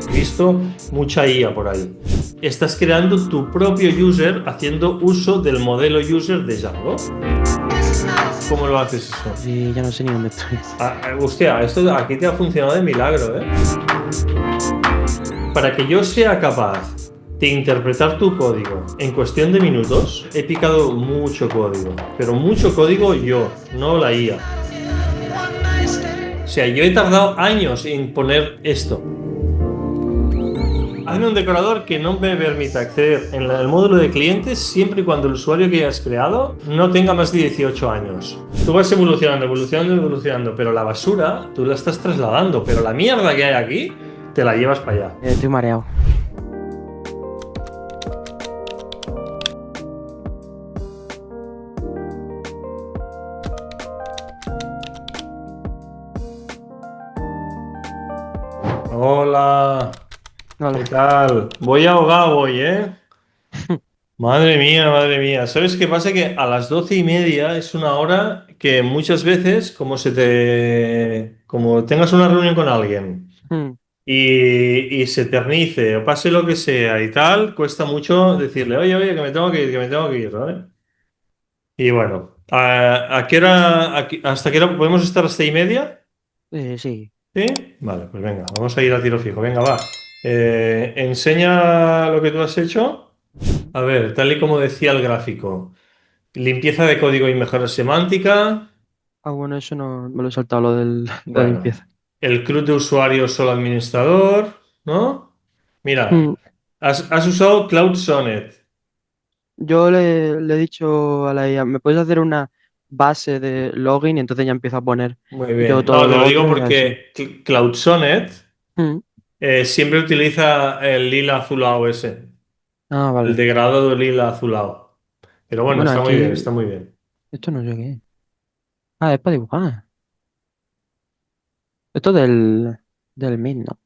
He visto mucha IA por ahí. Estás creando tu propio user haciendo uso del modelo user de Django. ¿Cómo lo haces eso? Y ya no sé ni dónde estoy. Hostia, esto aquí te ha funcionado de milagro, ¿eh? Para que yo sea capaz de interpretar tu código en cuestión de minutos, he picado mucho código, pero mucho código yo, no la IA. O sea, yo he tardado años en poner esto. Hazme un decorador que no me permita acceder en el módulo de clientes siempre y cuando el usuario que hayas creado no tenga más de 18 años. Tú vas evolucionando, evolucionando, evolucionando, pero la basura tú la estás trasladando, pero la mierda que hay aquí te la llevas para allá. Estoy mareado. Hola, ¿qué Hola. tal? Voy ahogado hoy, ¿eh? Madre mía, madre mía. ¿Sabes qué pasa? Que a las 12:30 es una hora que muchas veces, como tengas una reunión con alguien Mm, y se eternice o pase lo que sea y tal, cuesta mucho decirle, oye, oye, que me tengo que ir, que me tengo que ir, ¿vale? Y bueno, ¿a qué hora, hasta qué hora podemos estar hasta y media? sí. ¿Sí? Vale, pues venga, vamos a ir a tiro fijo. Venga, va. Enseña lo que tú has hecho. A ver, tal y como decía el gráfico. Limpieza de código y mejora semántica. Ah, bueno, eso no me lo he saltado lo de la Bueno, limpieza. el CRUD de usuario solo administrador, ¿no? Mira, Mm, has usado Cloud Sonnet. Yo le he dicho a la IA, ¿me puedes hacer una base de login? Y entonces ya empiezo a poner Muy yo bien. todo No, te lo lo digo otro y así. porque Cloud Sonnet Mm, siempre utiliza el lila azulado ese, Ah, el vale. degradado de lila azulado. Pero bueno, Bueno, está muy bien, aquí está muy bien. esto no sé qué es. Ah, es para dibujar. Esto del Mint, ¿no?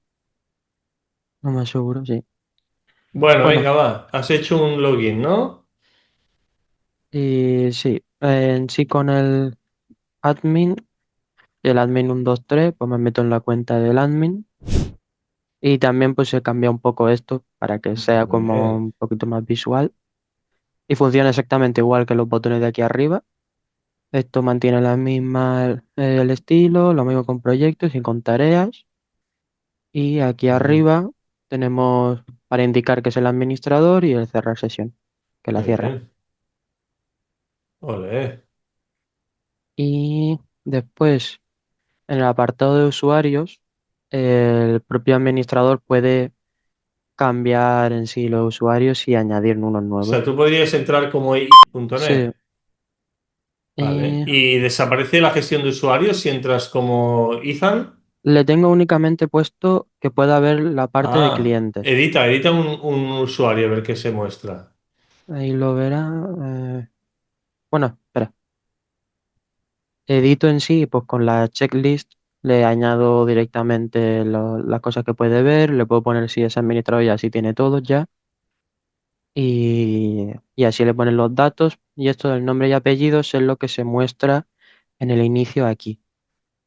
No me aseguro, sí. Bueno, Bueno, venga, va. Has hecho un login, ¿no? y sí, en sí con admin, el admin 123 pues me meto en la cuenta del admin. Y también pues se cambia un poco esto para que sea Muy como bien. un poquito más visual y funciona exactamente igual que los botones de aquí arriba. Esto mantiene la misma el estilo, lo mismo con proyectos y con tareas. Y aquí Muy, arriba tenemos para indicar que es el administrador y el cerrar sesión, que la muy cierra. bien. Ole. Y después en el apartado de usuarios, el propio administrador puede cambiar en sí los usuarios y añadir unos O nuevos. sea, tú podrías entrar como i.net. Sí. Vale. eh, Y desaparece la gestión de usuarios si entras como Ethan. Le tengo únicamente puesto que pueda ver la parte de clientes. Edita un usuario a ver qué se muestra. Ahí lo verá. Bueno, espera. Edito en sí, pues con la checklist le añado directamente las cosas que puede ver. Le puedo poner si es administrador y así tiene todos ya. Y así le ponen los datos. Y esto del nombre y apellidos es lo que se muestra en el inicio aquí.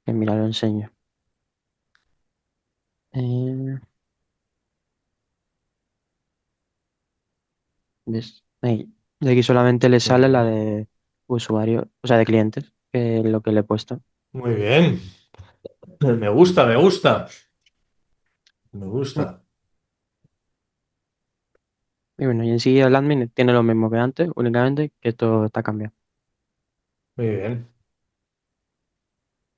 Que mira, lo enseño. Eh, ¿Ves? Ahí. De aquí solamente le Muy sale la bien. de usuario, o sea, de clientes, que es lo que le he puesto. Muy bien. Me gusta, me gusta. Me Mm. gusta. Y bueno, y en sí el admin tiene lo mismo que antes, únicamente que esto está cambiado. Muy bien.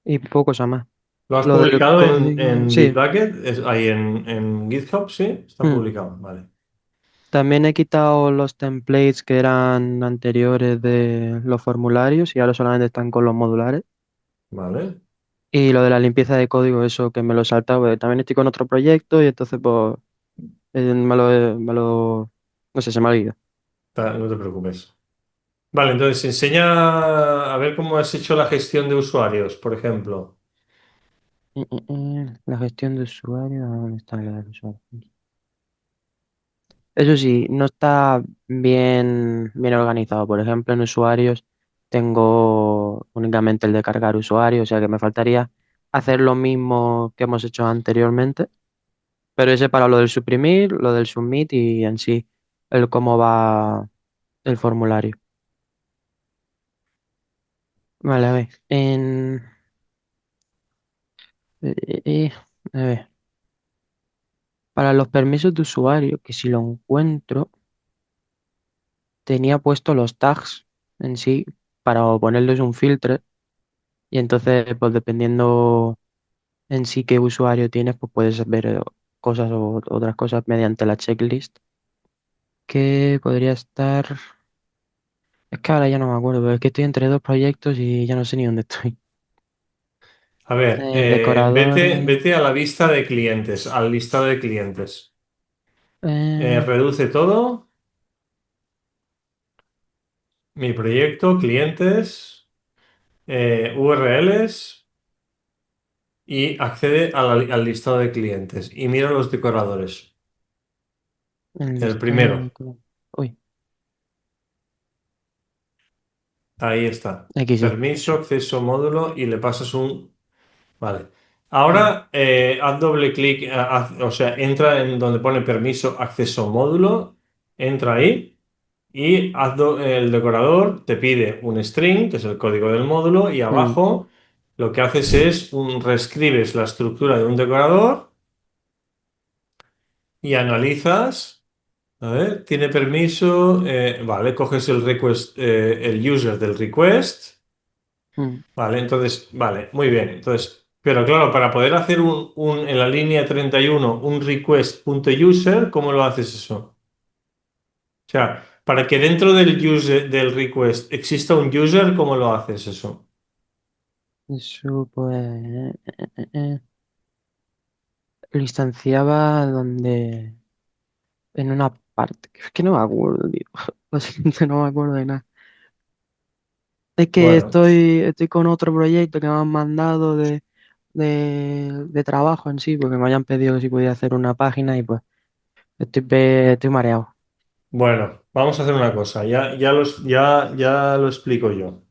Y poco más. ¿Lo has Lo del publicado código, en sí. Bitbucket? Ahí en GitHub, sí. Está Mm. publicado. Vale. También he quitado los templates que eran anteriores de los formularios y ahora solamente están con los modulares. Vale. Y lo de la limpieza de código, eso que me lo he saltado, porque también estoy con otro proyecto y entonces pues no sé, se me ha olvidado. No te preocupes. Vale, entonces enseña a ver cómo has hecho la gestión de usuarios, por ejemplo. La gestión de usuario, ¿dónde está la del usuario? Eso sí, no está bien organizado. Por ejemplo, en usuarios tengo únicamente el de cargar usuario, o sea que me faltaría hacer lo mismo que hemos hecho anteriormente. Pero ese para lo del suprimir, lo del submit y en sí, el cómo va el formulario. Vale, a ver. A ver. Para los permisos de usuario, que si lo encuentro, tenía puesto los tags en sí para ponerles un filtro. Y entonces, pues dependiendo en sí qué usuario tienes, pues puedes ver cosas o otras cosas mediante la checklist. Que podría estar. Es que ahora ya no me acuerdo, pero es que estoy entre dos proyectos y ya no sé ni dónde estoy. A ver, Decoradores. vete a la vista de clientes, al listado de clientes. eh, Reduce todo, mi proyecto, clientes, URLs y accede al listado de clientes y mira los decoradores. el El listado primero, de. Uy, ahí está. aquí sí. Permiso, acceso, módulo y le pasas un... Vale. Mm, Ahora haz doble clic, o sea, entra en donde pone permiso, acceso, módulo, entra ahí y el decorador te pide un string, que es el código del módulo, y mm, abajo lo que haces es reescribes la estructura de un decorador y analizas. A ver, tiene permiso. Vale, coges el request, el user del request. mm. Vale, entonces, vale, muy bien. Entonces, pero claro, para poder hacer en la línea 31 un request.user, ¿cómo lo haces eso? O sea, para que dentro del user del request exista un user, ¿cómo lo haces eso? Eso pues. Lo instanciaba donde. En una parte. Es que no me acuerdo, tío. Lo siento, no me acuerdo de nada. Es que Bueno, estoy con otro proyecto que me han mandado de trabajo en sí, porque me habían pedido si podía hacer una página y pues estoy mareado. bueno, vamos a hacer una cosa. Ya lo explico yo.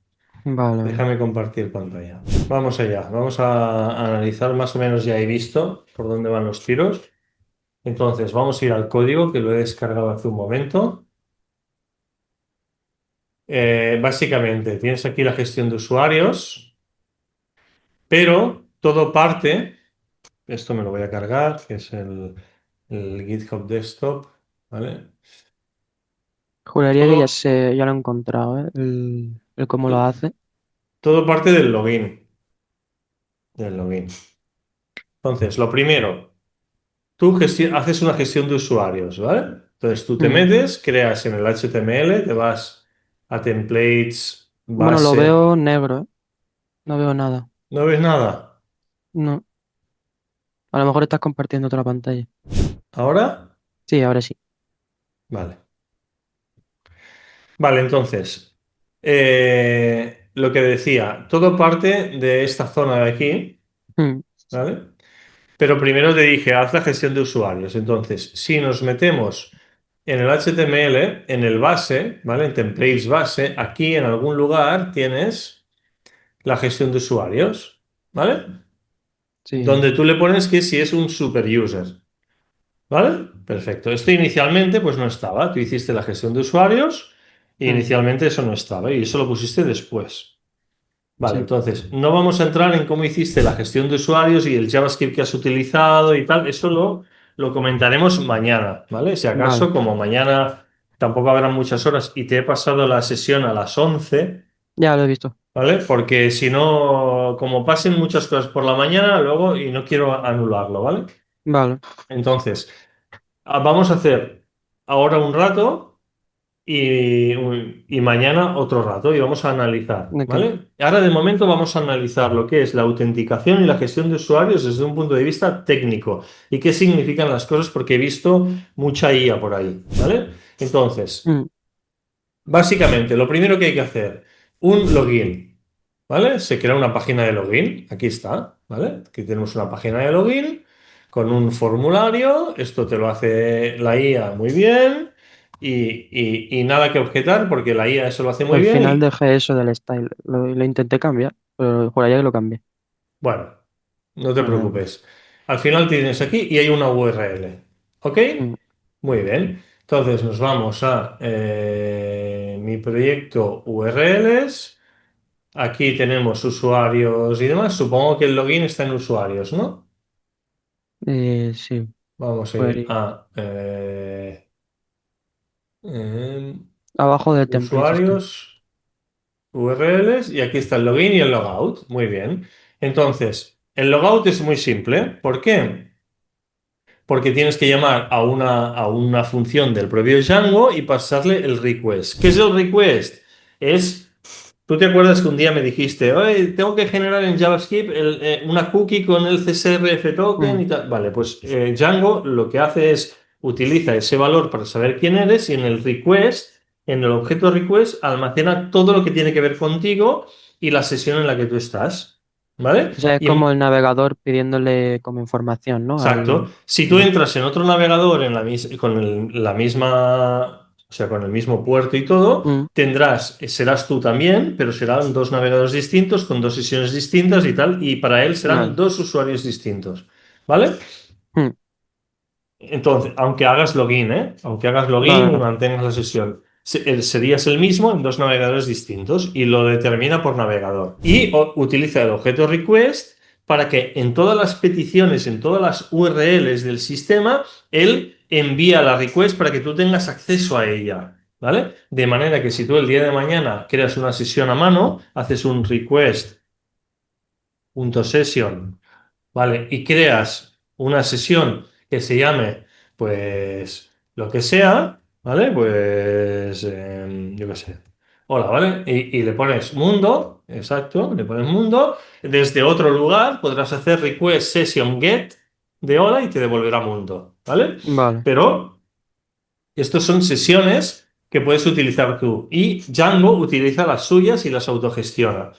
Vale, vale. Déjame compartir pantalla. Vamos allá. Vamos a analizar más o menos ya he visto por dónde van los tiros. Entonces, vamos a ir al código que lo he descargado hace un momento. Básicamente, tienes aquí la gestión de usuarios, pero todo parte, esto me lo voy a cargar, que es el GitHub Desktop, ¿vale? Juraría que Todo, ya lo he encontrado, ¿eh? El cómo lo hace. todo parte del login, del login. Entonces, lo primero, haces una gestión de usuarios, ¿vale? Entonces, tú te Mm. metes, creas en el HTML, te vas a templates, Bueno, lo base, veo negro, ¿eh? No veo nada. ¿no ves nada? No. A lo mejor estás compartiendo otra pantalla. ¿Ahora? Sí, ahora sí. Vale. Vale, entonces, lo que decía, todo parte de esta zona de aquí, Mm, ¿vale? Pero primero te dije, haz la gestión de usuarios. Entonces, si nos metemos en el HTML, en el base, ¿vale? En templates base, aquí en algún lugar tienes la gestión de usuarios, ¿vale? sí, Donde tú le pones que si es un super user, ¿vale? Perfecto. Esto inicialmente pues no estaba. Tú hiciste la gestión de usuarios e mm, inicialmente eso no estaba y eso lo pusiste después. Vale, sí. entonces, no vamos a entrar en cómo hiciste la gestión de usuarios y el JavaScript que has utilizado y tal. Eso lo comentaremos mañana, ¿vale? Si Vale, acaso, como mañana tampoco habrá muchas horas y te he pasado la sesión a las 11, ya lo he visto. ¿vale? Porque si no, como pasen muchas cosas por la mañana, luego y no quiero anularlo, ¿vale? Vale, Entonces, vamos a hacer ahora un rato. Y mañana otro rato y vamos a analizar, ok. ¿vale? Ahora de momento vamos a analizar lo que es la autenticación y la gestión de usuarios desde un punto de vista técnico y qué significan las cosas porque he visto mucha IA por ahí, ¿vale? Entonces, Mm, básicamente, lo primero que hay que hacer, un login, ¿vale? Se crea una página de login, aquí está, ¿vale? Aquí tenemos una página de login con un formulario, esto te lo hace la IA muy bien y nada que objetar porque la IA eso lo hace muy Al bien final y, dejé eso del style. Lo intenté cambiar, pero juraría que lo cambié. bueno, no te Bueno, da igual. preocupes. Al final tienes aquí y hay una URL. ¿Ok? mm, Muy bien. Entonces nos vamos a mi proyecto URLs. Aquí tenemos usuarios y demás. Supongo que el login está en usuarios, ¿no? sí, Vamos a ir debería. a Abajo de templates está. usuarios, URLs y aquí está el login y el logout. Muy bien. Entonces, el logout es muy simple. ¿Por qué? Porque tienes que llamar a una función del propio Django y pasarle el request. ¿Qué es el request? Es, tú te acuerdas que un día me dijiste, oye, tengo que generar en JavaScript una cookie con el CSRF token Mm, y tal. Vale, pues Django lo que hace es utiliza ese valor para saber quién eres y en el request, en el objeto request, almacena todo lo que tiene que ver contigo y la sesión en la que tú estás. ¿Vale? O sea, es Y como el navegador pidiéndole como información, ¿no? exacto. Si tú Vale. entras en otro navegador en con la misma, o sea, con el mismo puerto y todo, Mm, tendrás, serás tú también, pero serán dos navegadores distintos con dos sesiones distintas y tal, y para él serán vale. dos usuarios distintos. ¿Vale? Mm, Entonces, aunque hagas login, ¿eh? Aunque hagas login y vale, mantengas la sesión, serías el mismo en dos navegadores distintos y lo determina por navegador. Y utiliza el objeto request para que en todas las peticiones, en todas las URLs del sistema, él envía la request para que tú tengas acceso a ella. ¿Vale? De manera que si tú el día de mañana creas una sesión a mano, haces un request.session. ¿Vale? Y creas una sesión que se llame, pues, lo que sea, ¿vale? Pues, yo qué sé. Hola, ¿vale? Y le pones mundo, exacto, le pones mundo. Desde otro lugar podrás hacer request session get de hola y te devolverá mundo, ¿vale? vale. Pero estos son sesiones que puedes utilizar tú y Django utiliza las suyas y las autogestiona.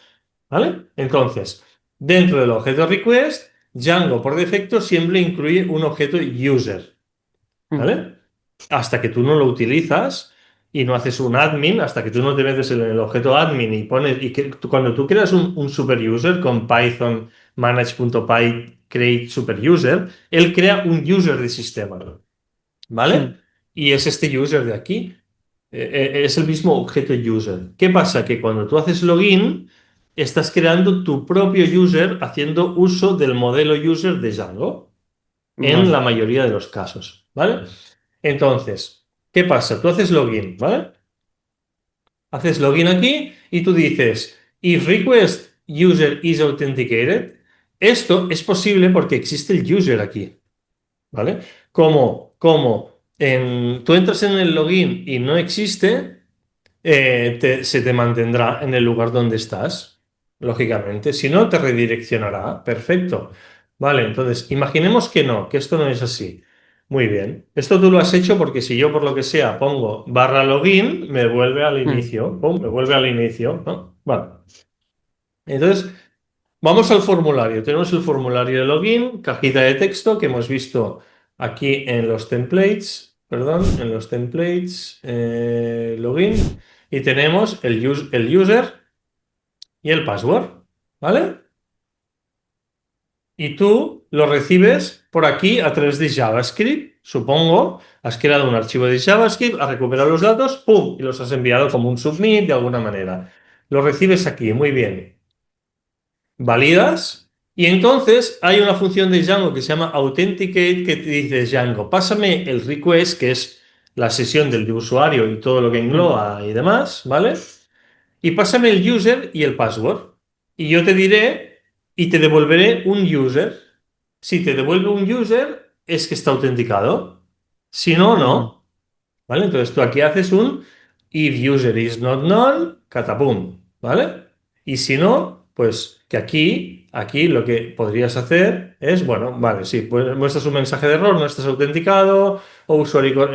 ¿Vale? Entonces, dentro del objeto request, Django por defecto siempre incluye un objeto user, Mm, ¿vale? Hasta que tú no lo utilizas y no haces un admin, hasta que tú no te metes en el objeto admin y pones, y que, cuando tú creas un super user con Python manage.py create super user, él crea un user de sistema, mm, ¿vale? Y es este user de aquí. Es el mismo objeto user. ¿Qué pasa? Que cuando tú haces login, estás creando tu propio user haciendo uso del modelo user de Django en vale. la mayoría de los casos, ¿vale? Entonces, ¿qué pasa? Tú haces login, ¿vale? Haces login aquí y tú dices, if request user is authenticated, esto es posible porque existe el user aquí. ¿Vale? Tú entras en el login y no existe, se te mantendrá en el lugar donde estás, lógicamente. Si no, te redireccionará. Perfecto. Vale, entonces, imaginemos que no, que esto no es así. Muy bien. Esto tú lo has hecho porque si yo por lo que sea pongo barra login, me vuelve al Mm, inicio. Pum, me vuelve al inicio, ¿no? Vale. Entonces, vamos al formulario. Tenemos el formulario de login, cajita de texto que hemos visto aquí en los templates, perdón, en los templates, login, y tenemos el user y el password, ¿vale? Y tú lo recibes por aquí a través de JavaScript, supongo. Has creado un archivo de JavaScript, has recuperado los datos, ¡pum! Y los has enviado como un submit de alguna manera. Lo recibes aquí, muy bien. Validas y entonces hay una función de Django que se llama Authenticate que te dice Django, pásame el request, que es la sesión del usuario y todo lo que mm, engloba y demás, ¿vale? Y pásame el user y el password. Y yo te diré y te devolveré un user. Si te devuelve un user, es que está autenticado. Si no, vale. no. ¿Vale? Entonces tú aquí haces un if user is not known, catapum, ¿vale? Y si no, pues que aquí lo que podrías hacer es, bueno, vale, sí, pues muestras un mensaje de error, no estás autenticado, o usuario,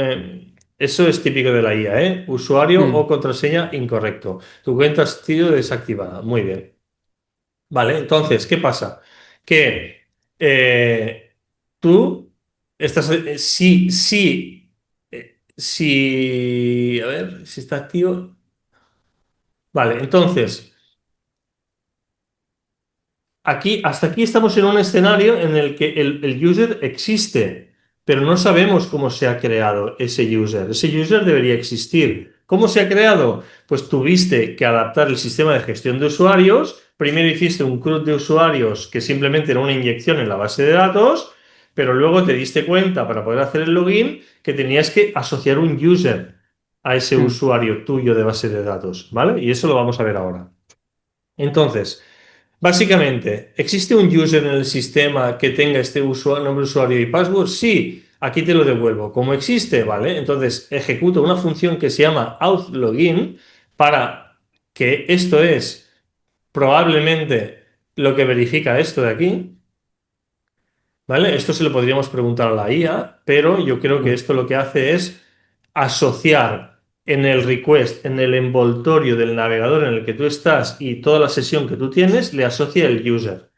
eso es típico de la IA, ¿eh? Usuario Mm, o contraseña incorrecto. Tu cuenta ha sido desactivada. Muy bien. Vale, entonces, ¿qué pasa? Que tú estás, a ver, si está activo. Vale, entonces, hasta aquí estamos en un escenario en el que el user existe, pero no sabemos cómo se ha creado ese user. Ese user debería existir. ¿Cómo se ha creado? Pues tuviste que adaptar el sistema de gestión de usuarios. Primero hiciste un CRUD de usuarios que simplemente era una inyección en la base de datos, pero luego te diste cuenta para poder hacer el login que tenías que asociar un user a ese Mm, usuario tuyo de base de datos, ¿vale? Y eso lo vamos a ver ahora. Entonces, básicamente, ¿existe un user en el sistema que tenga este nombre, usuario y password? Sí, aquí te lo devuelvo. Como existe, ¿vale? Entonces ejecuto una función que se llama authLogin para que esto es probablemente lo que verifica esto de aquí, ¿vale? Esto se lo podríamos preguntar a la IA, pero yo creo que mm, esto lo que hace es asociar en el request, en el envoltorio del navegador en el que tú estás y toda la sesión que tú tienes, le asocia el user,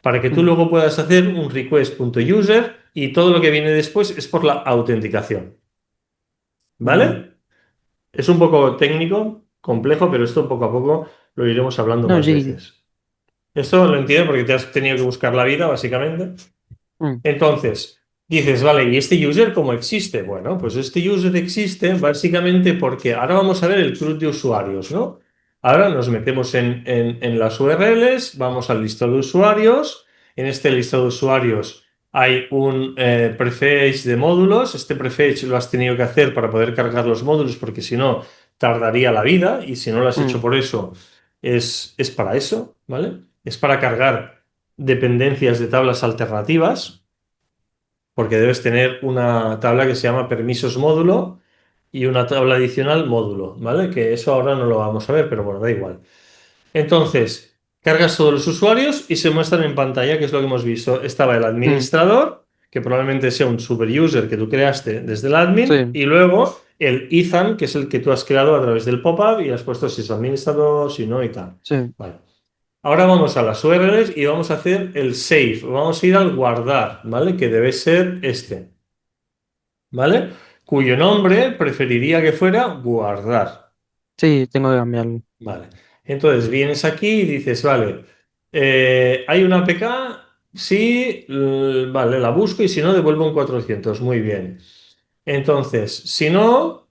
para que tú mm. luego puedas hacer un request.user y todo lo que viene después es por la autenticación, Vale. ¿vale? Es un poco técnico, complejo, pero esto poco a poco lo iremos hablando No, más sí. veces. Esto lo entiendo porque te has tenido que buscar la vida, básicamente. Mm, Entonces, dices, vale, ¿y este user cómo existe? Bueno, pues este user existe básicamente porque ahora vamos a ver el CRUD de usuarios, ¿no? Ahora nos metemos en las URLs, vamos al listado de usuarios. En este listado de usuarios hay un prefetch de módulos. Este prefetch lo has tenido que hacer para poder cargar los módulos porque si no, tardaría la vida. Y si no lo has hecho mm, por eso, es para eso, ¿vale? Es para cargar dependencias de tablas alternativas porque debes tener una tabla que se llama permisos módulo y una tabla adicional módulo, ¿vale? Que eso ahora no lo vamos a ver, pero bueno, da igual. Entonces, cargas todos los usuarios y se muestran en pantalla, que es lo que hemos visto. Estaba el mm. administrador, que probablemente sea un superuser que tú creaste desde el admin, Sí, y luego el Ethan, que es el que tú has creado a través del pop-up y has puesto si es administrador, si no y tal. sí. Vale. Ahora vamos a las URLs y vamos a hacer el save. Vamos a ir al guardar, ¿vale? Que debe ser este, ¿vale? Cuyo nombre preferiría que fuera guardar, Sí, tengo que cambiarlo. ¿vale? Entonces vienes aquí y dices, vale, ¿hay una APK? Sí, vale, la busco y si no, devuelvo un 400. Muy bien. Entonces, si no,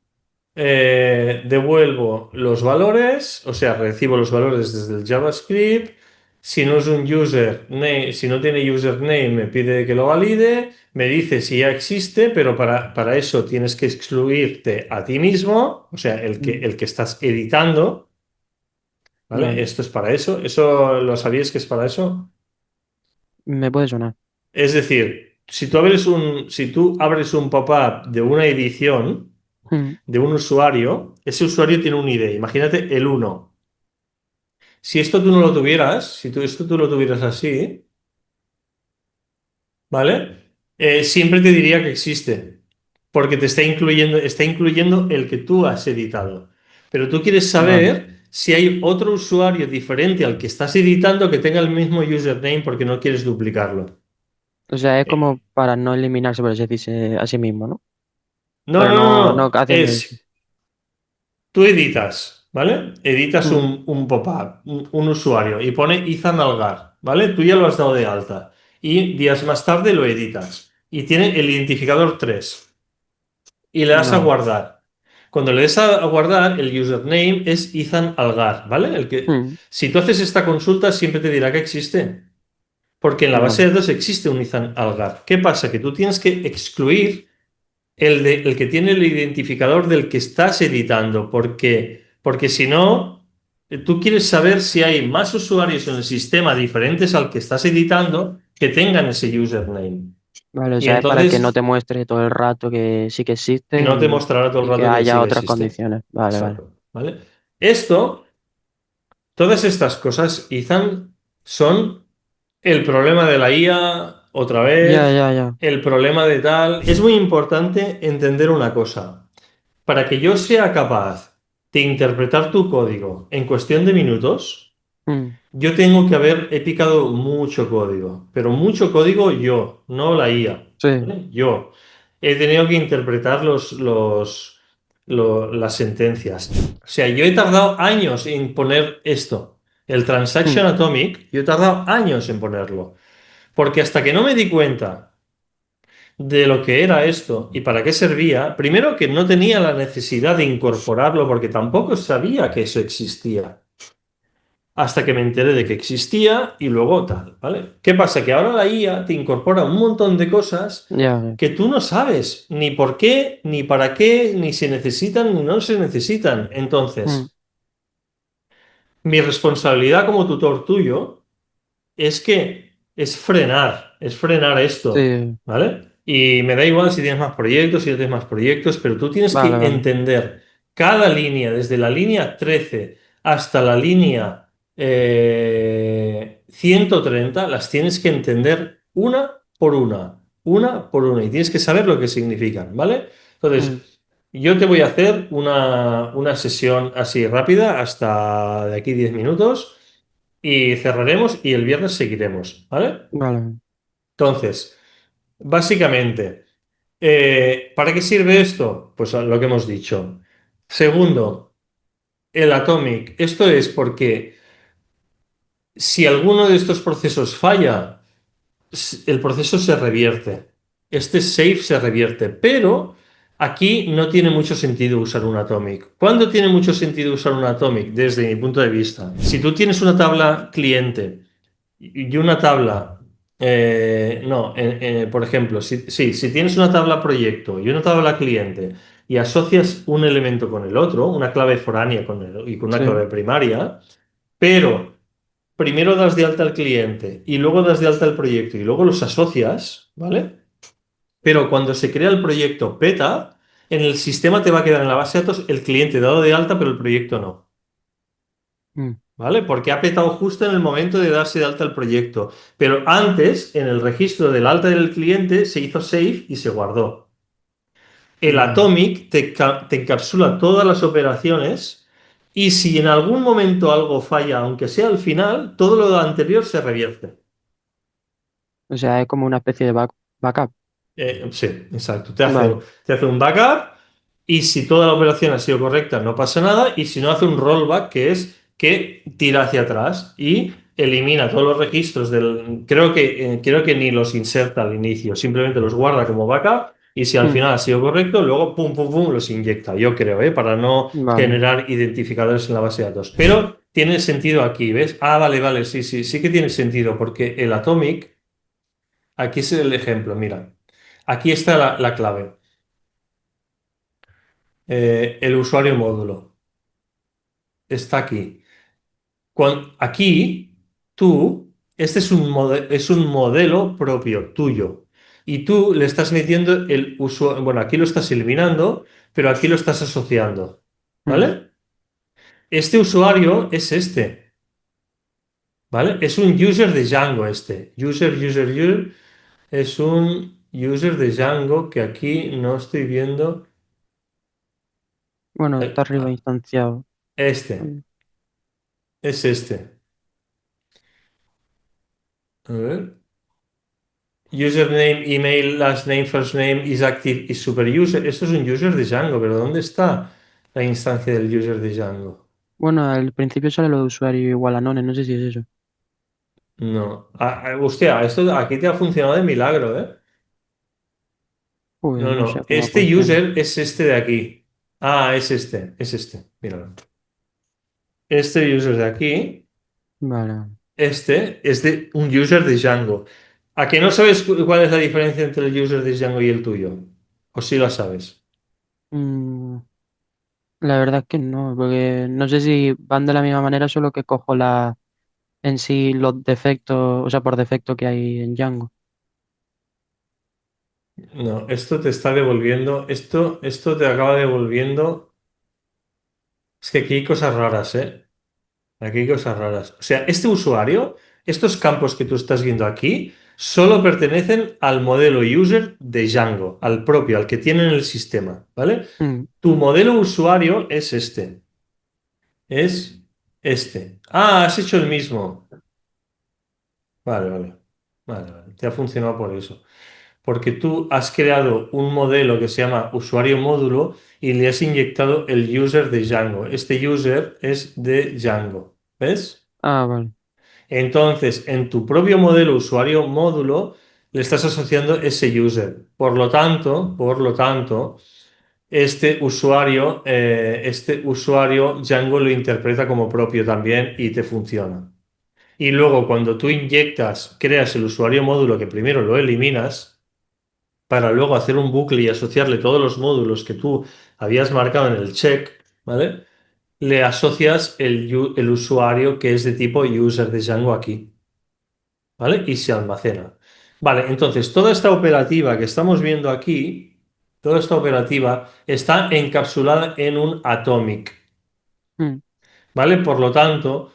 devuelvo los valores, o sea, recibo los valores desde el JavaScript. Si no es un username, si no tiene username, me pide que lo valide, me dice si ya existe, pero para eso tienes que excluirte a ti mismo, o sea, Mm, el que estás editando, ¿vale? vale. Esto es para eso. ¿Eso lo sabías que es para eso? Me puede sonar. Es decir, si tú abres un pop-up de una edición Mm, de un usuario, ese usuario tiene un ID, imagínate el uno. Si esto tú no lo tuvieras, si esto tú lo tuvieras así, ¿vale? Siempre te diría que existe, porque te está incluyendo el que tú has editado. Pero tú quieres vale. saber si hay otro usuario diferente al que estás editando que tenga el mismo username porque no quieres duplicarlo. O sea, es Eh, como para no eliminarse, por así decirse, a sí mismo, ¿no? no, Pero no, no, no, no no. haciendo eso. Tú editas, ¿vale? Editas Mm, un pop-up, un usuario, y pone Izan Algar, ¿vale? Tú ya lo has dado de alta. Y días más tarde lo editas. Y tiene el identificador 3. Y le das a vale. guardar. Cuando le des a guardar, el username es Izan Algar, ¿vale? Mm, Si tú haces esta consulta, siempre te dirá que existe. Porque en la base vale. de datos existe un Izan Algar. ¿Qué pasa? Que tú tienes que excluir el que tiene el identificador del que estás editando, porque si no, tú quieres saber si hay más usuarios en el sistema diferentes al que estás editando que tengan ese username. Vale, o Y sea, es para que no entonces, te muestre todo el rato que sí que y existe no te mostrará todo el y que rato que sí haya que otras existe. condiciones. Vale, vale. Exacto. ¿Vale? Esto, todas estas cosas, Ethan, son el problema de la IA, otra Ya, vez, ya, ya. el problema de tal. Es muy importante entender una cosa. Para que yo sea capaz de interpretar tu código en cuestión de minutos, Mm, yo he picado mucho código, pero mucho código yo, no la IA, sí, ¿vale? Yo he tenido que interpretar las sentencias. O sea, yo he tardado años en poner esto. El mm, Transaction Atomic, yo he tardado años en ponerlo. Porque hasta que no me di cuenta de lo que era esto y para qué servía, primero que no tenía la necesidad de incorporarlo porque tampoco sabía que eso existía. Hasta que me enteré de que existía y luego tal, ¿vale? ¿Qué pasa? Que ahora la IA te incorpora un montón de cosas ya, que tú no sabes ni por qué, ni para qué, ni se necesitan, ni no se necesitan. mm, Entonces, mi responsabilidad como tutor tuyo es frenar esto, sí, ¿vale? Y me da igual si tienes más proyectos, si no tienes más proyectos, pero tú tienes vale, que vale, entender cada línea, desde la línea 13 hasta la línea 130, las tienes que entender una por una, y tienes que saber lo que significan, ¿vale? mm, Entonces, yo te voy a hacer una sesión así rápida hasta de aquí 10 minutos y cerraremos y el viernes seguiremos, ¿vale? vale, Entonces, básicamente, ¿para qué sirve esto? Pues lo que hemos dicho. Segundo, el Atomic. Esto es porque si alguno de estos procesos falla, el proceso se revierte. Este save se revierte, pero aquí no tiene mucho sentido usar un atomic. ¿Cuándo tiene mucho sentido usar un atomic? Desde mi punto de vista. Si tú tienes una tabla cliente y una tabla, no, por ejemplo, si tienes una tabla proyecto y una tabla cliente y asocias un elemento con el otro, una clave foránea y con una sí, clave primaria, pero primero das de alta al cliente y luego das de alta al proyecto y luego los asocias, ¿vale? Pero cuando se crea el proyecto PETA, en el sistema te va a quedar en la base de datos el cliente dado de alta, pero el proyecto no, mm, ¿vale? Porque ha petado justo en el momento de darse de alta el proyecto. Pero antes, en el registro del alta del cliente, se hizo save y se guardó. El vale. Atomic te encapsula todas las operaciones y si en algún momento algo falla, aunque sea al final, todo lo anterior se revierte. O sea, es como una especie de backup. Sí, exacto. Vale, Te hace un backup y si toda la operación ha sido correcta no pasa nada y si no hace un rollback que es que tira hacia atrás y elimina todos los registros del... Creo que ni los inserta al inicio, simplemente los guarda como backup y si al mm, final ha sido correcto, luego pum, pum, pum, los inyecta. Yo creo, para no vale, generar identificadores en la base de datos. Pero tiene sentido aquí, ¿ves? Ah, vale, vale, sí, sí, sí que tiene sentido porque el Atomic... Aquí es el ejemplo, mira. Aquí está la clave. El usuario módulo está aquí. Aquí, tú, este es un modelo propio tuyo. Y tú le estás metiendo el usuario. Bueno, aquí lo estás eliminando, pero aquí lo estás asociando. mm. ¿Vale? Este usuario es este. ¿Vale? Es un user de Django este. User. Es un user de Django que aquí no estoy viendo. Bueno, está arriba instanciado. Este. Mm. Es este. A ver. Username, email, last name, first name, is active, is super user. Esto es un user de Django, pero ¿dónde está la instancia del user de Django? Bueno, al principio sale lo de usuario igual a none, no sé si es eso. No. Hostia, esto aquí te ha funcionado de milagro, ¿eh? Pues No, no sé no. cómo Este funciona. user es este de aquí. Ah, es este. Míralo. Este user de aquí, Vale. este es de un user de Django. ¿A que no sabes cuál es la diferencia entre el user de Django y el tuyo? ¿O sí la sabes? Mm, la verdad es que no, porque no sé si van de la misma manera, solo que cojo en sí los defectos, o sea, por defecto que hay en Django. No, esto te está devolviendo, esto te acaba devolviendo. Es que aquí hay cosas raras, ¿eh? Aquí hay cosas raras. O sea, este usuario, estos campos que tú estás viendo aquí, solo pertenecen al modelo user de Django, al propio, al que tiene en el sistema, ¿vale? Mm, Tu modelo usuario es este, es este. Ah, has hecho el mismo. Vale, vale. Vale, vale. Te ha funcionado por eso. Porque tú has creado un modelo que se llama usuario módulo y le has inyectado el user de Django. Este user es de Django. ¿Ves? Ah, vale. Entonces, en tu propio modelo usuario módulo, le estás asociando ese user. Por lo tanto, este usuario Django lo interpreta como propio también y te funciona. Y luego, cuando tú inyectas, creas el usuario módulo que primero lo eliminas, para luego hacer un bucle y asociarle todos los módulos que tú habías marcado en el check, ¿vale? Le asocias el usuario que es de tipo user de Django aquí, ¿vale? Y se almacena. Vale, entonces toda esta operativa que estamos viendo aquí, toda esta operativa está encapsulada en un atomic. Mm, ¿Vale? Por lo tanto,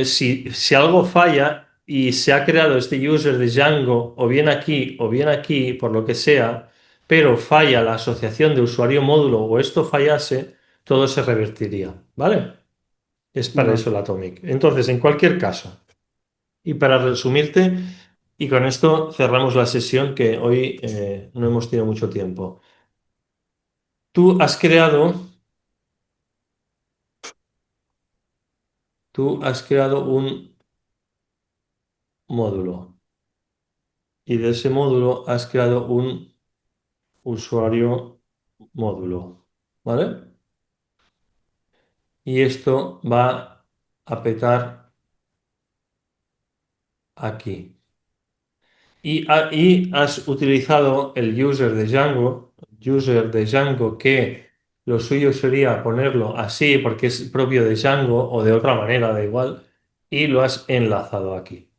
si algo falla y se ha creado este user de Django o bien aquí, por lo que sea, pero falla la asociación de usuario módulo o esto fallase, todo se revertiría, ¿vale? Es para vale. eso el Atomic. Entonces, en cualquier caso, y para resumirte, y con esto cerramos la sesión que hoy no hemos tenido mucho tiempo. Tú has creado, tú has creado un módulo. Y de ese módulo has creado un usuario módulo, ¿vale? Y esto va a petar aquí. Y has utilizado el user de Django, que lo suyo sería ponerlo así porque es propio de Django o de otra manera, da igual, y lo has enlazado aquí,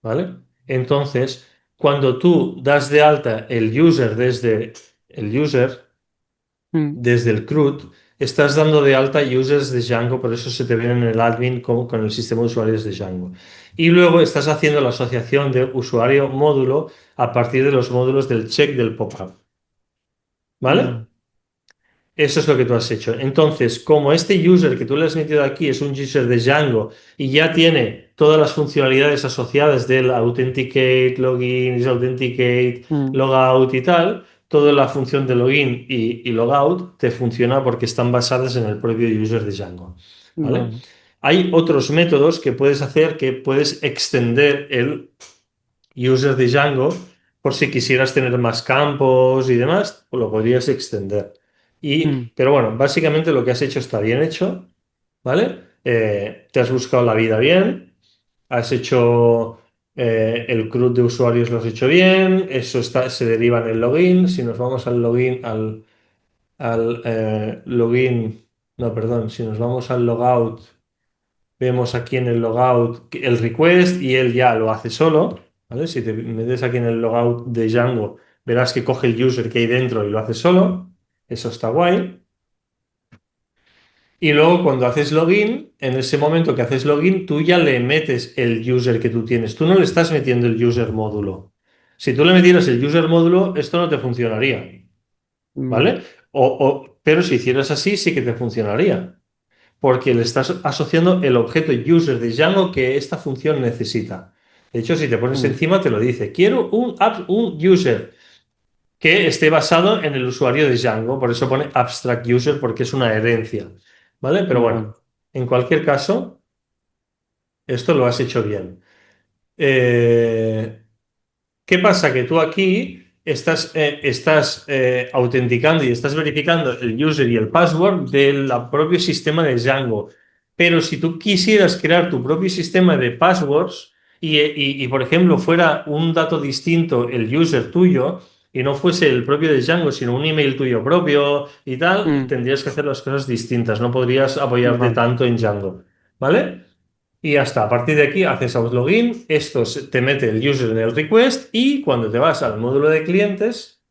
¿vale? Entonces, cuando tú das de alta el user desde el user, Mm, desde el CRUD, estás dando de alta users de Django, por eso se te viene en el admin con el sistema de usuarios de Django. Y luego estás haciendo la asociación de usuario módulo a partir de los módulos del check del pop-up. ¿Vale? vale. Eso es lo que tú has hecho. Entonces, como este user que tú le has metido aquí es un user de Django y ya tiene todas las funcionalidades asociadas del authenticate, login, disauthenticate, Mm, logout y tal, toda la función de login y logout te funciona porque están basadas en el propio user de Django. ¿Vale? vale. Hay otros métodos que puedes hacer que puedes extender el user de Django, por si quisieras tener más campos y demás, pues lo podrías extender. Mm, Pero bueno, básicamente lo que has hecho está bien hecho, ¿vale? Te has buscado la vida bien, has hecho el CRUD de usuarios lo has hecho bien, eso se deriva en el login. Si nos vamos al login, al login, no, perdón, si nos vamos al logout. Vemos aquí en el logout el request y él ya lo hace solo, ¿vale? Si te metes aquí en el logout de Django, verás que coge el user que hay dentro y lo hace solo. Eso está guay. Y luego cuando haces login, en ese momento que haces login, tú ya le metes el user que tú tienes. Tú no le estás metiendo el user módulo. Si tú le metieras el user módulo, esto no te funcionaría, vale. ¿vale? Pero si hicieras así, sí que te funcionaría, porque le estás asociando el objeto user de Django que esta función necesita. De hecho, si te pones Mm, encima, te lo dice. Quiero un user que esté basado en el usuario de Django. Por eso pone abstract user, porque es una herencia. ¿Vale? Pero vale. bueno, en cualquier caso, esto lo has hecho bien. Eh, ¿Qué pasa? Que tú aquí estás autenticando y estás verificando el user y el password del propio sistema de Django. Pero si tú quisieras crear tu propio sistema de passwords por ejemplo, fuera un dato distinto el user tuyo y no fuese el propio de Django, sino un email tuyo propio y tal, Mm, tendrías que hacer las cosas distintas. No podrías apoyarte vale. tanto en Django. ¿Vale? Y ya está. A partir de aquí haces login, te mete el user en el request y cuando te vas al módulo de clientes,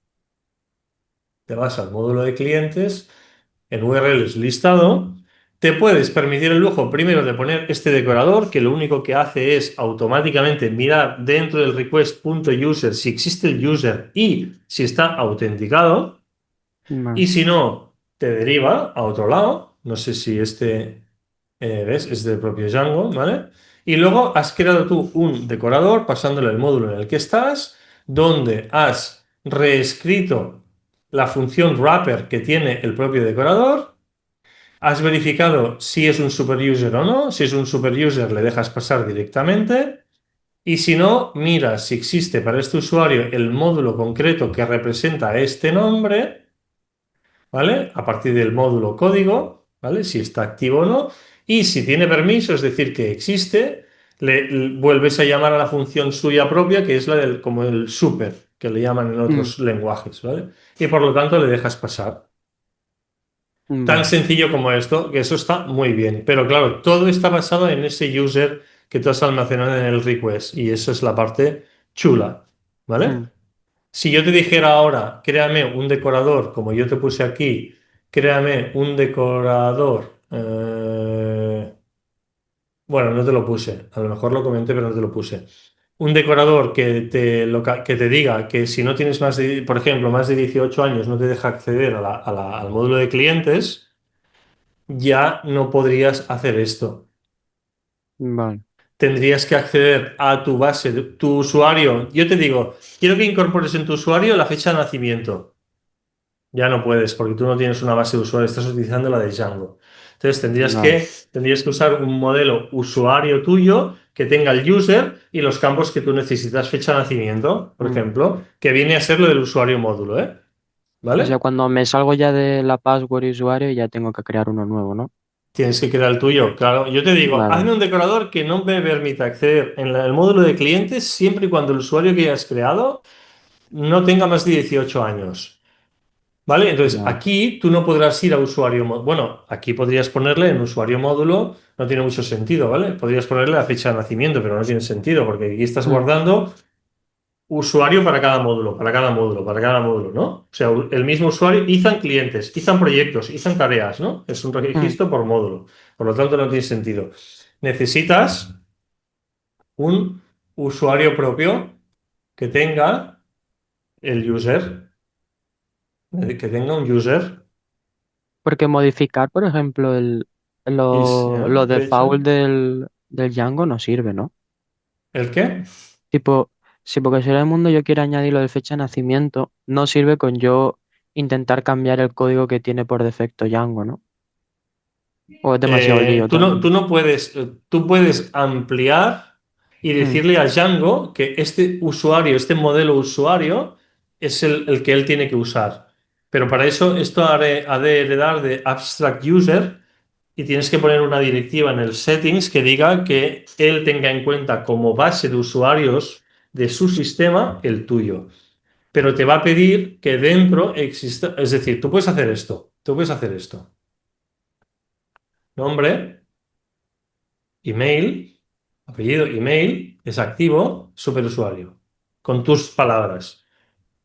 en URLs listado, te puedes permitir el lujo primero de poner este decorador que lo único que hace es automáticamente mirar dentro del request.user si existe el user y si está autenticado. Vale. Y si no, te deriva a otro lado. No sé si ¿ves? Es del propio Django, ¿vale? Y luego has creado tú un decorador pasándole el módulo en el que estás, donde has reescrito la función wrapper que tiene el propio decorador, has verificado si es un superuser o no. Si es un superuser, le dejas pasar directamente. Y si no, mira si existe para este usuario el módulo concreto que representa este nombre, ¿vale? A partir del módulo código, ¿vale? Si está activo o no. Y si tiene permiso, es decir, que existe, vuelves a llamar a la función suya propia, que es la del, como el super, que le llaman en Mm, otros lenguajes, ¿vale? Y por lo tanto le dejas pasar. Tan vale. sencillo como esto, que eso está muy bien. Pero claro, todo está basado en ese user que tú has almacenado en el request. Y eso es la parte chula, ¿vale? Mm, Si yo te dijera ahora, créame un decorador, como yo te puse aquí, créame un decorador. Bueno, no te lo puse. A lo mejor lo comenté, pero no te lo puse. Un decorador que te diga que si no tienes más de, por ejemplo, más de 18 años, no te deja acceder al módulo de clientes, ya no podrías hacer esto. vale. Tendrías que acceder a tu base, tu usuario. Yo te digo, quiero que incorpores en tu usuario la fecha de nacimiento. Ya no puedes, porque tú no tienes una base de usuario, estás utilizando la de Django. Entonces Vale. tendrías que usar un modelo usuario tuyo que tenga el user y los campos que tú necesitas, fecha de nacimiento, por Mm. ejemplo, que viene a ser lo del usuario módulo, ¿eh? O sea, ¿Vale? cuando me salgo ya de la password y usuario, ya tengo que crear uno nuevo, ¿no? Tienes que crear el tuyo, claro. Yo te digo, hazme Vale. un decorador que no me permita acceder en el módulo de clientes siempre y cuando el usuario que hayas creado no tenga más de 18 años. ¿Vale? Entonces, Vale. aquí tú no podrás ir a usuario módulo. Bueno, aquí podrías ponerle en usuario módulo, no tiene mucho sentido, ¿vale? Podrías ponerle la fecha de nacimiento, pero no tiene sentido, porque aquí estás Mm, guardando usuario para cada módulo, para cada módulo, para cada módulo, ¿no? O sea, el mismo usuario, izan clientes, izan proyectos, izan tareas, ¿no? Es un mm, registro por módulo. Por lo tanto, no tiene sentido. Necesitas un usuario propio que tenga el user, que tenga un user. Porque modificar, por ejemplo, lo Fecha. default del Django no sirve, ¿no? ¿El qué? Tipo, si porque será el mundo yo quiero añadir lo de fecha de nacimiento, no sirve con yo intentar cambiar el código que tiene por defecto Django, ¿no? O es demasiado lío Tú también. no puedes, tú puedes ampliar y Mm, decirle a Django que este usuario, este modelo usuario, es el que él tiene que usar. Pero para eso esto ha de heredar de abstract user y tienes que poner una directiva en el settings que diga que él tenga en cuenta como base de usuarios de su sistema el tuyo. Pero te va a pedir que dentro exista, es decir, tú puedes hacer esto, tú puedes hacer esto. Nombre. Email, apellido, email, es activo, superusuario, con tus palabras.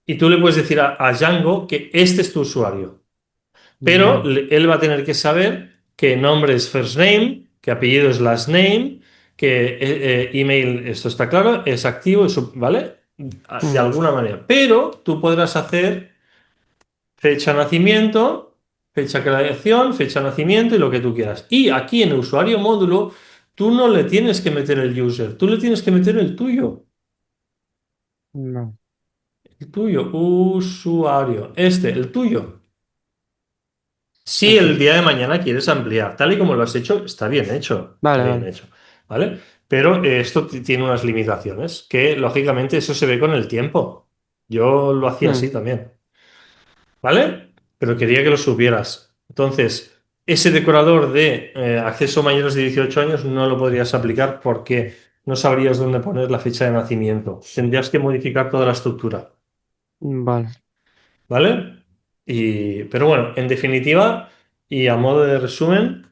Y tú le puedes decir a Django que este es tu usuario, pero vale. él va a tener que saber que nombre es first name, que apellido es last name, que email, esto está claro, es activo, ¿vale? De Mm, alguna manera. Pero tú podrás hacer fecha de nacimiento, fecha de creación, fecha de nacimiento y lo que tú quieras. Y aquí en el usuario módulo, tú no le tienes que meter el user, tú le tienes que meter el tuyo. no. El tuyo, usuario. Este, el tuyo. Si Ok. el día de mañana quieres ampliar, tal y como lo has hecho, está bien hecho. Está Vale, bien vale. hecho. ¿Vale? Pero esto tiene unas limitaciones que, lógicamente, eso se ve con el tiempo. Yo lo hacía Mm, así también. ¿Vale? Pero quería que lo supieras. Entonces, ese decorador de acceso a mayores de 18 años no lo podrías aplicar porque no sabrías dónde poner la fecha de nacimiento. Tendrías que modificar toda la estructura. vale. ¿Vale? Pero bueno, en definitiva, y a modo de resumen,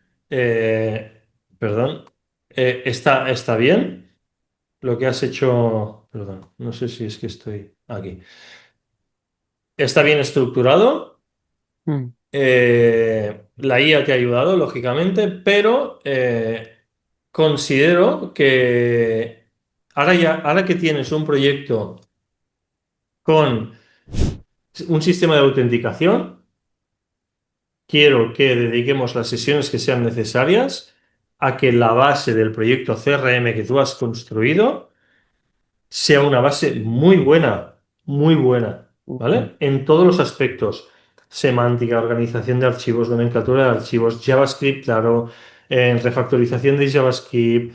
perdón, está bien lo que has hecho. Perdón, no sé si es que estoy aquí. Está bien estructurado. Mm, La IA te ha ayudado, lógicamente, pero considero que ahora que tienes un proyecto con un sistema de autenticación, quiero que dediquemos las sesiones que sean necesarias a que la base del proyecto CRM que tú has construido sea una base muy buena, ¿vale? ok. En todos los aspectos. semántica, organización de archivos, nomenclatura de archivos, JavaScript, claro, refactorización de JavaScript,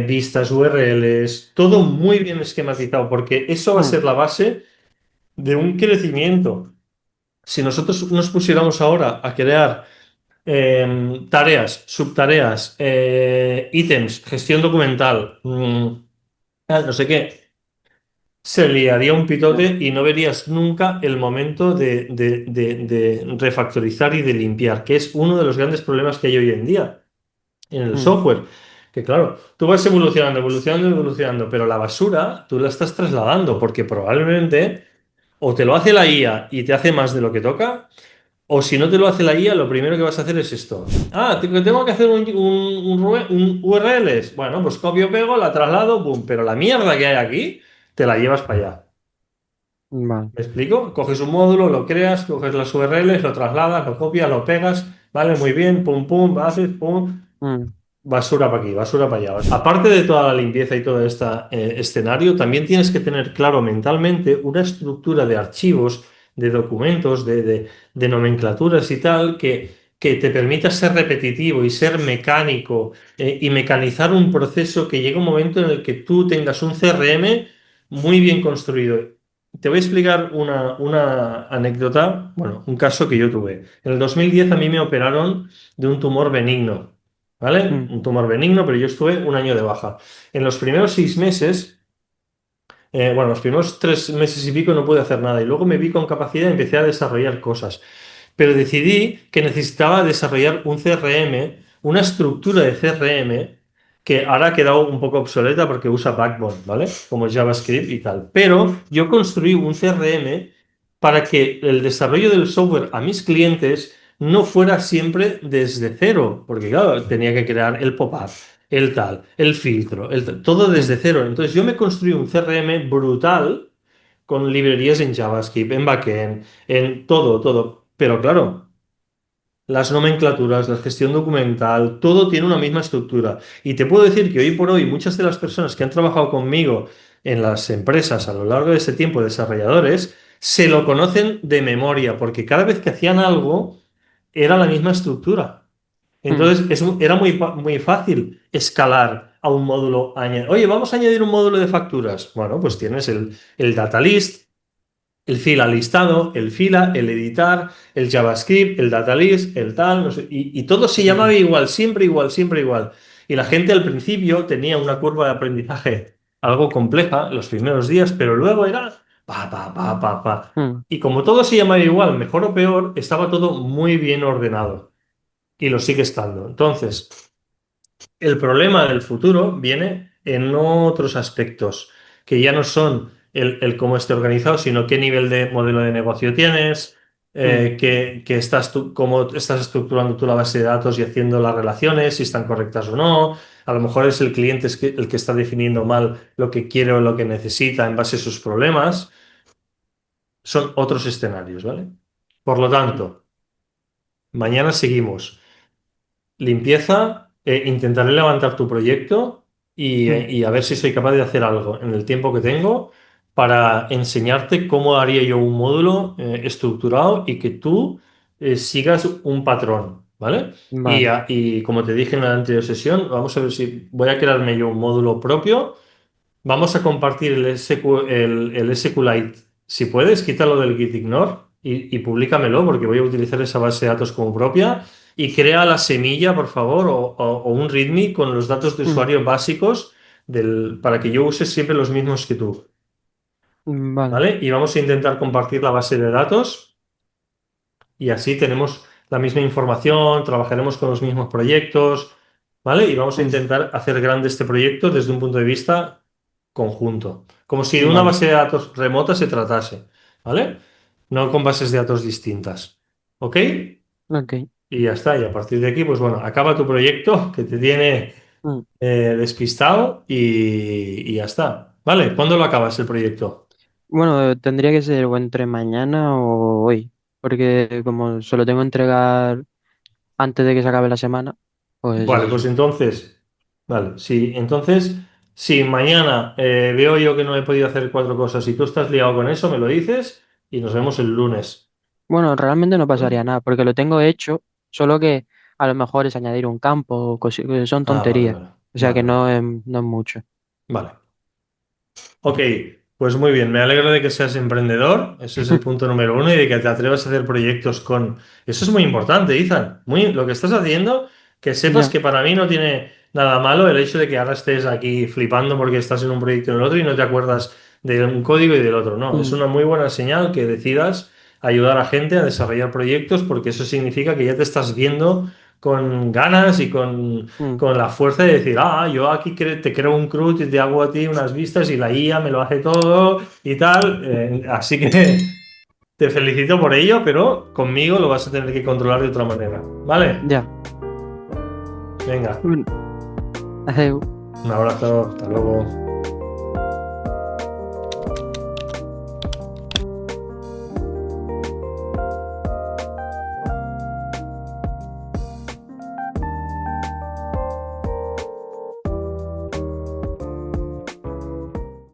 vistas, URLs, todo muy bien esquematizado, porque eso va a mm, ser la base de un crecimiento. Si nosotros nos pusiéramos ahora a crear tareas, subtareas, ítems, gestión documental, no sé qué, se liaría un pitote y no verías nunca el momento de refactorizar y de limpiar, que es uno de los grandes problemas que hay hoy en día en el mm, software. Que claro, tú vas evolucionando, evolucionando, evolucionando, pero la basura tú la estás trasladando porque probablemente o te lo hace la IA y te hace más de lo que toca, o si no te lo hace la IA, lo primero que vas a hacer es esto. Ah, tengo que hacer un URLs. Bueno, pues copio, pego, la traslado, boom. Pero la mierda que hay aquí, te la llevas para allá. vale. ¿Me explico? Coges un módulo, lo creas, coges las URLs, lo trasladas, lo copias, lo pegas, vale, muy bien, pum, pum, haces, pum, Mm, basura para aquí, basura para allá. Aparte de toda la limpieza y todo este escenario, también tienes que tener claro mentalmente una estructura de archivos, de documentos, de nomenclaturas y tal, que te permita ser repetitivo y ser mecánico y mecanizar un proceso que llegue un momento en el que tú tengas un CRM muy bien construido. Te voy a explicar una anécdota, bueno, un caso que yo tuve. En el 2010 a mí me operaron de un tumor benigno. ¿Vale? mm, Un tumor benigno, pero yo estuve un año de baja. En los primeros 6 meses, bueno, los primeros 3 meses y pico no pude hacer nada y luego me vi con capacidad y empecé a desarrollar cosas. Pero decidí que necesitaba desarrollar un CRM, una estructura de CRM que ahora ha quedado un poco obsoleta porque usa Backbone, ¿vale? Como JavaScript y tal. Pero yo construí un CRM para que el desarrollo del software a mis clientes no fuera siempre desde cero, porque claro, tenía que crear el pop-up, el tal, el filtro, todo mm, desde cero. Entonces yo me construí un CRM brutal con librerías en JavaScript, en backend, en todo, todo. Pero claro, las nomenclaturas, la gestión documental, todo tiene una misma estructura. Y te puedo decir que hoy por hoy muchas de las personas que han trabajado conmigo en las empresas a lo largo de este tiempo, desarrolladores, se lo conocen de memoria, porque cada vez que hacían algo era la misma estructura. mm, Entonces era muy fácil escalar a un módulo. Oye, vamos a añadir un módulo de facturas. Bueno, pues tienes el data list, el fila listado, el fila, el editar, el JavaScript, el data list, el tal, no sé, y todo se llamaba mm, igual, siempre igual, siempre igual. Y la gente al principio tenía una curva de aprendizaje algo compleja los primeros días, pero luego era pa, pa, pa, pa, pa. mm, Y como todo se llamaba igual, mejor o peor, estaba todo muy bien ordenado y lo sigue estando. Entonces, el problema del futuro viene en otros aspectos, que ya no son el cómo esté organizado, sino qué nivel de modelo de negocio tienes, mm, cómo estás estructurando tú la base de datos y haciendo las relaciones, si están correctas o no. A lo mejor es el cliente el que está definiendo mal lo que quiere o lo que necesita en base a sus problemas. Son otros escenarios, ¿vale? Por lo mm, tanto, mañana seguimos. Limpieza, intentaré levantar tu proyecto mm, y a ver si soy capaz de hacer algo en el tiempo que tengo para enseñarte cómo haría yo un módulo estructurado y que tú sigas un patrón, ¿vale? vale. Y como te dije en la anterior sesión, vamos a ver si voy a crearme yo un módulo propio. Vamos a compartir el SQLite. Si puedes, quítalo del git ignore y públicamelo porque voy a utilizar esa base de datos como propia. Y crea la semilla, por favor, o un README con los datos de Mm, usuario básicos para que yo use siempre los mismos que tú. vale. ¿Vale? Y vamos a intentar compartir la base de datos y así tenemos la misma información, trabajaremos con los mismos proyectos, ¿vale? Y vamos a Mm, intentar hacer grande este proyecto desde un punto de vista conjunto, como si de una vale. base de datos remota se tratase, ¿vale? No con bases de datos distintas, ¿ok? Ok. Y ya está, y a partir de aquí, pues bueno, acaba tu proyecto que te tiene Mm. despistado y ya está, ¿vale? ¿Cuándo lo acabas el proyecto? Bueno, tendría que ser o entre mañana o hoy, porque como solo tengo que entregar antes de que se acabe la semana, pues es Vale, pues eso. entonces, vale, sí, entonces, si mañana veo yo que no he podido hacer 4 cosas y tú estás liado con eso, me lo dices y nos vemos el lunes. Bueno, realmente no ¿no? pasaría nada, porque lo tengo hecho, solo que a lo mejor es añadir un campo, son Ah, vale, tonterías. vale. O sea que Vale, vale. no es mucho. Vale. Ok, pues muy bien, me alegro de que seas emprendedor, ese es el punto número uno, y de que te atrevas a hacer proyectos con... Eso es muy importante, Ethan. Lo que estás haciendo, que sepas Ya. que para mí no tiene nada malo el hecho de que ahora estés aquí flipando porque estás en un proyecto y en el otro y no te acuerdas de un código y del otro. No, es Mm, una muy buena señal que decidas ayudar a gente a desarrollar proyectos porque eso significa que ya te estás viendo con ganas y mm, con la fuerza de decir, yo aquí te creo un CRUD y te hago a ti unas vistas y la IA me lo hace todo y tal. Así que te felicito por ello, pero conmigo lo vas a tener que controlar de otra manera. ¿Vale? ya. Venga, Bueno, adeu. un abrazo, hasta luego.